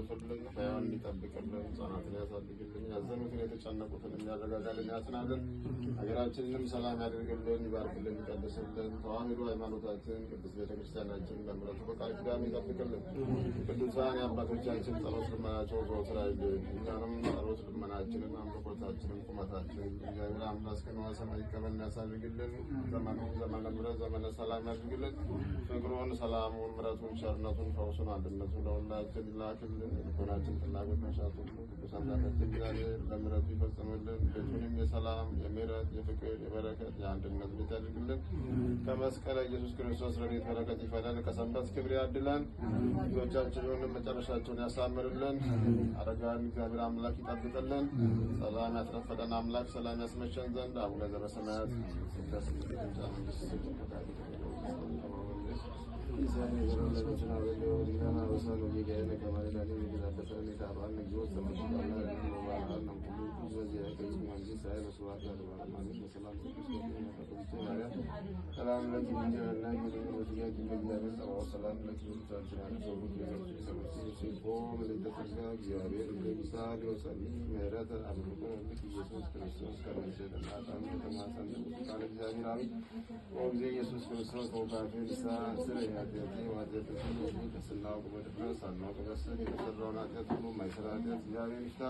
ያሳልፍልን፣ ሕያዋን ይጠብቅልን፣ ሕፃናትን ያሳድግልን፣ ያዘኑትን የተጨነቁትን የሚያረጋጋልን ያጽናልን፣ ሀገራችንንም ሰላም ያድርግልን፣ ይባርክልን፣ ይቀድስልን። ተዋሕዶ ሃይማኖታችን ቅድስት ቤተክርስቲያናችን በምሕረቱ በቃል ኪዳኑ ይጠብቅልን። ቅዱሳን የአባቶቻችን ጸሎት ልመናቸው ዘወትር አይለየን። እኛንም ጸሎት ልመናችንን አምልኮታችንን ቁመታችንን እግዚአብሔር አምላክ እስከ ሰማይ ይቀበልን ያሳድግልን። ዘመኑን ዘመነ ምሕረት ዘመነ ሰላም ያድርግልን። ፍቅሩን፣ ሰላሙን፣ ምሕረቱን፣ ቸርነቱን፣ ፈውሱን፣ አንድነቱን ለሁላችን ይላክልን። ልቦናችን ፍላጎት መሻት ሁሉ ቅዱስ አምላካችን እግዚአብሔር በምሕረቱ ይፈጽምልን። ቤቱንም የሰላም የምሕረት የፍቅር የበረከት የአንድነት ቤት ያድርግልን። ከመስቀለ ኢየሱስ ክርስቶስ ረድኤት በረከት ይፈለን። ከሰንበት ክብር ያድለን። ልጆቻችንን መጨረሻቸውን ያሳምርልን። አረጋን እግዚአብሔር አምላክ ይጠብቅልን። ሰላም ያስረፈደን አምላክ ሰላም ያስመሸን ዘንድ አቡነ ዘበሰማያት ኢየሱስ ክርስቶስ ወባፊን ስለ ያደረገ ወደተ ከስላው በመድረስ አናው ተገሰደ የተሰራውን ኃጢአት ሁሉ ማይሰራ ኃጢአት እግዚአብሔር ይፍታ።